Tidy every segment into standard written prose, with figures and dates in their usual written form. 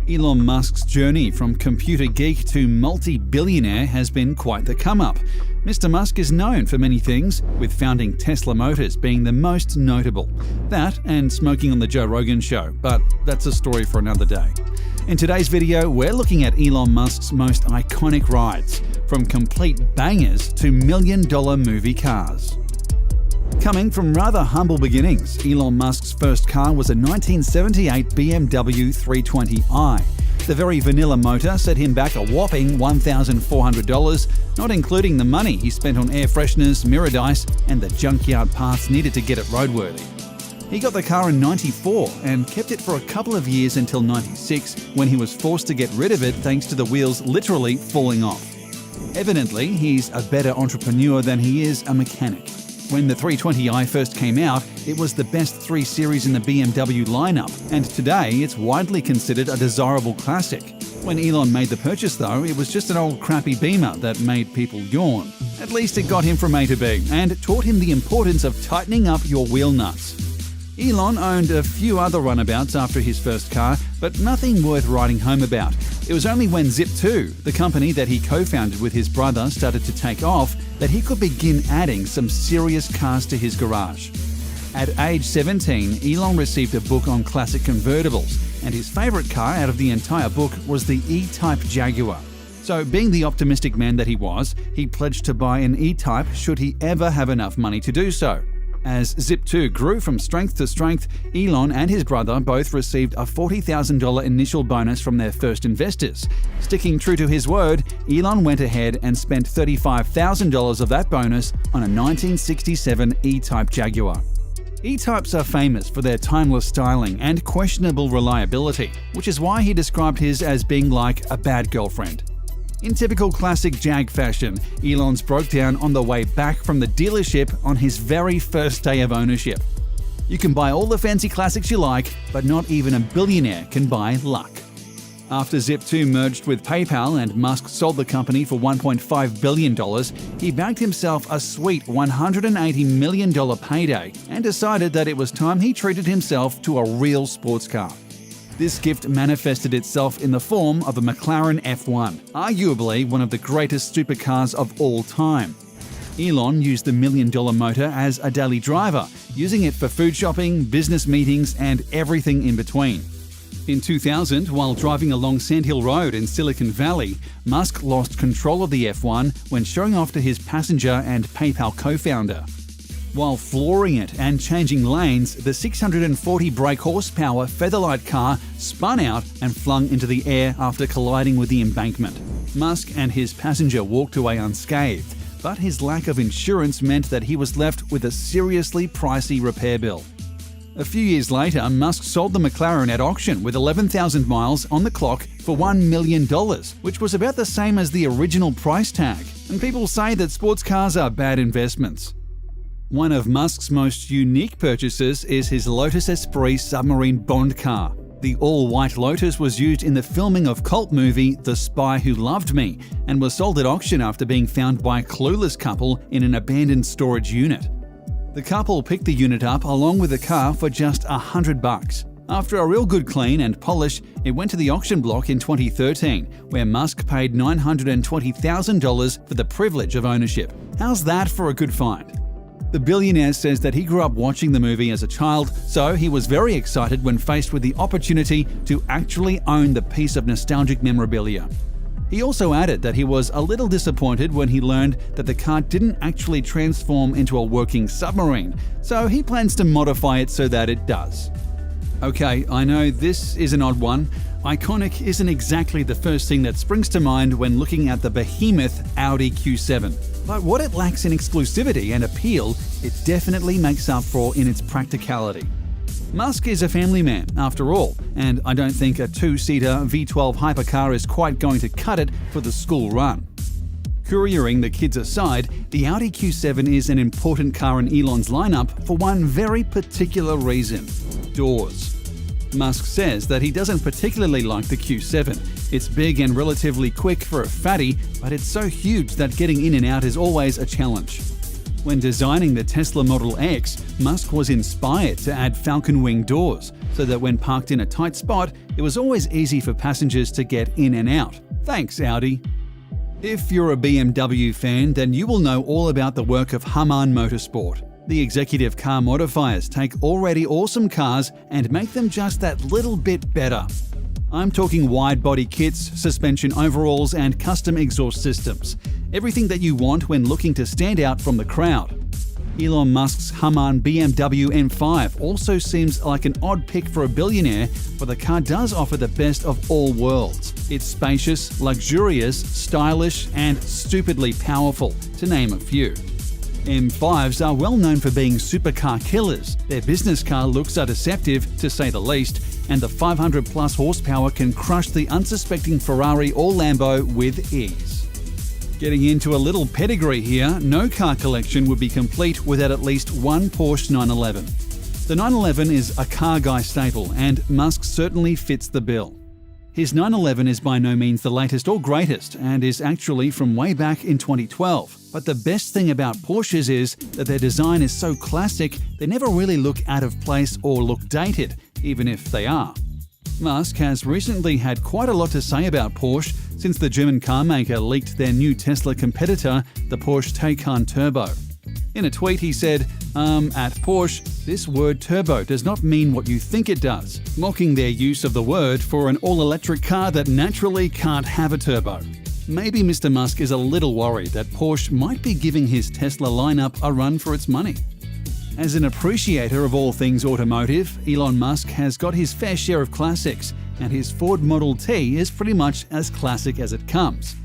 Elon Musk's journey from computer geek to multi-billionaire has been quite the come-up. Mr. Musk is known for many things, with founding Tesla Motors being the most notable. That and smoking on the Joe Rogan show, but that's a story for another day. In today's video, we're looking at Elon Musk's most iconic rides, from complete bangers to million-dollar movie cars. Coming from rather humble beginnings, Elon Musk's first car was a 1978 BMW 320i. The very vanilla motor set him back a whopping $1,400, not including the money he spent on air fresheners, mirror dice, and the junkyard parts needed to get it roadworthy. He got the car in '94 and kept it for a couple of years until '96, when he was forced to get rid of it thanks to the wheels literally falling off. Evidently, he's a better entrepreneur than he is a mechanic. When the 320i first came out, it was the best 3 Series in the BMW lineup, and today it's widely considered a desirable classic. When Elon made the purchase though, it was just an old crappy Beamer that made people yawn. At least it got him from A to B, and taught him the importance of tightening up your wheel nuts. Elon owned a few other runabouts after his first car, but nothing worth writing home about. It was only when Zip2, the company that he co-founded with his brother, started to take off, that he could begin adding some serious cars to his garage. At age 17, Elon received a book on classic convertibles, and his favourite car out of the entire book was the E-Type Jaguar. So, being the optimistic man that he was, he pledged to buy an E-Type should he ever have enough money to do so. As Zip2 grew from strength to strength, Elon and his brother both received a $40,000 initial bonus from their first investors. Sticking true to his word, Elon went ahead and spent $35,000 of that bonus on a 1967 E-Type Jaguar. E-Types are famous for their timeless styling and questionable reliability, which is why he described his as being like a bad girlfriend. In typical classic Jag fashion, Elon's broke down on the way back from the dealership on his very first day of ownership. You can buy all the fancy classics you like, but not even a billionaire can buy luck. After Zip2 merged with PayPal and Musk sold the company for $1.5 billion, he bagged himself a sweet $180 million payday and decided that it was time he treated himself to a real sports car. This gift manifested itself in the form of a McLaren F1, arguably one of the greatest supercars of all time. Elon used the million-dollar motor as a daily driver, using it for food shopping, business meetings, and everything in between. In 2000, while driving along Sand Hill Road in Silicon Valley, Musk lost control of the F1 when showing off to his passenger and PayPal co-founder. While flooring it and changing lanes, the 640 brake horsepower Featherlight car spun out and flung into the air after colliding with the embankment. Musk and his passenger walked away unscathed, but his lack of insurance meant that he was left with a seriously pricey repair bill. A few years later, Musk sold the McLaren at auction with 11,000 miles on the clock for $1 million, which was about the same as the original price tag. And people say that sports cars are bad investments. One of Musk's most unique purchases is his Lotus Esprit submarine Bond car. The all-white Lotus was used in the filming of cult movie The Spy Who Loved Me and was sold at auction after being found by a clueless couple in an abandoned storage unit. The couple picked the unit up along with the car for just $100. After a real good clean and polish, it went to the auction block in 2013, where Musk paid $920,000 for the privilege of ownership. How's that for a good find? The billionaire says that he grew up watching the movie as a child, so he was very excited when faced with the opportunity to actually own the piece of nostalgic memorabilia. He also added that he was a little disappointed when he learned that the car didn't actually transform into a working submarine, so he plans to modify it so that it does. Okay, I know this is an odd one. Iconic isn't exactly the first thing that springs to mind when looking at the behemoth Audi Q7. But what it lacks in exclusivity and appeal, it definitely makes up for in its practicality. Musk is a family man, after all, and I don't think a 2-seater V12 hypercar is quite going to cut it for the school run. Couriering the kids aside, the Audi Q7 is an important car in Elon's lineup for one very particular reason: doors. Musk says that he doesn't particularly like the Q7. It's big and relatively quick for a fatty, but it's so huge that getting in and out is always a challenge. When designing the Tesla Model X, Musk was inspired to add falcon wing doors, so that when parked in a tight spot, it was always easy for passengers to get in and out. Thanks, Audi. If you're a BMW fan, then you will know all about the work of Haman Motorsport. The executive car modifiers take already awesome cars and make them just that little bit better. I'm talking wide-body kits, suspension overhauls, and custom exhaust systems. Everything that you want when looking to stand out from the crowd. Elon Musk's Haman BMW M5 also seems like an odd pick for a billionaire, but the car does offer the best of all worlds. It's spacious, luxurious, stylish, and stupidly powerful, to name a few. M5s are well known for being supercar killers. Their business car looks are deceptive, to say the least, and the 500-plus horsepower can crush the unsuspecting Ferrari or Lambo with ease. Getting into a little pedigree here, no car collection would be complete without at least one Porsche 911. The 911 is a car guy staple, and Musk certainly fits the bill. His 911 is by no means the latest or greatest, and is actually from way back in 2012. But the best thing about Porsches is that their design is so classic, they never really look out of place or look dated, even if they are. Musk has recently had quite a lot to say about Porsche since the German car maker leaked their new Tesla competitor, the Porsche Taycan Turbo. In a tweet he said, at Porsche, this word turbo does not mean what you think it does, mocking their use of the word for an all-electric car that naturally can't have a turbo. Maybe Mr. Musk is a little worried that Porsche might be giving his Tesla lineup a run for its money. As an appreciator of all things automotive, Elon Musk has got his fair share of classics, and his Ford Model T is pretty much as classic as it comes.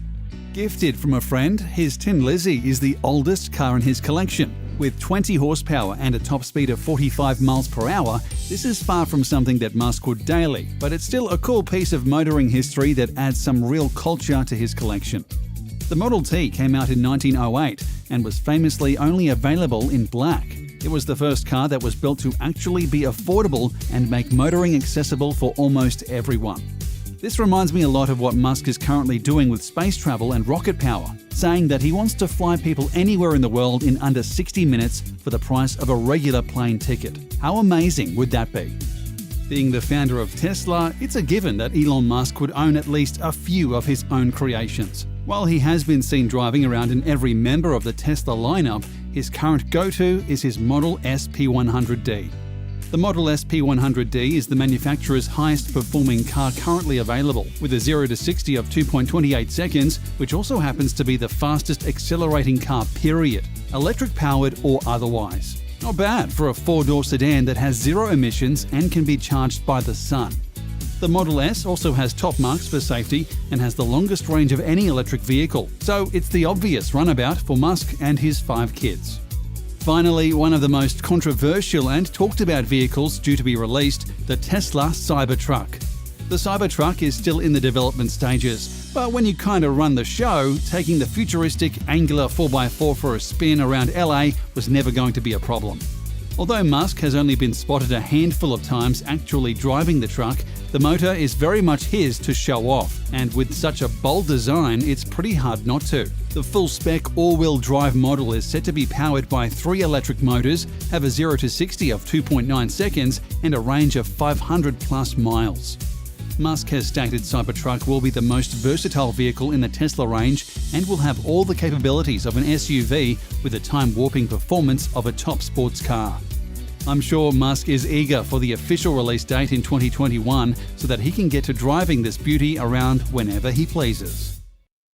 Gifted from a friend, his Tin Lizzie is the oldest car in his collection. With 20 horsepower and a top speed of 45 miles per hour, this is far from something that Musk would daily, but it's still a cool piece of motoring history that adds some real culture to his collection. The Model T came out in 1908 and was famously only available in black. It was the first car that was built to actually be affordable and make motoring accessible for almost everyone. This reminds me a lot of what Musk is currently doing with space travel and rocket power, saying that he wants to fly people anywhere in the world in under 60 minutes for the price of a regular plane ticket. How amazing would that be? Being the founder of Tesla, it's a given that Elon Musk would own at least a few of his own creations. While he has been seen driving around in every member of the Tesla lineup, his current go-to is his Model S P100D. The Model S P100D is the manufacturer's highest performing car currently available, with a 0 to 60 of 2.28 seconds, which also happens to be the fastest accelerating car period, electric powered or otherwise. Not bad for a four-door sedan that has zero emissions and can be charged by the sun. The Model S also has top marks for safety and has the longest range of any electric vehicle, so it's the obvious runabout for Musk and his 5 kids. Finally, one of the most controversial and talked about vehicles due to be released, the Tesla Cybertruck. The Cybertruck is still in the development stages, but when you kind of run the show, taking the futuristic angular 4x4 for a spin around LA was never going to be a problem. Although Musk has only been spotted a handful of times actually driving the truck, the motor is very much his to show off, and with such a bold design, it's pretty hard not to. The full-spec all-wheel drive model is set to be powered by 3 electric motors, have a 0 to 60 of 2.9 seconds, and a range of 500 plus miles. Musk has stated Cybertruck will be the most versatile vehicle in the Tesla range and will have all the capabilities of an SUV with the time-warping performance of a top sports car. I'm sure Musk is eager for the official release date in 2021 so that he can get to driving this beauty around whenever he pleases.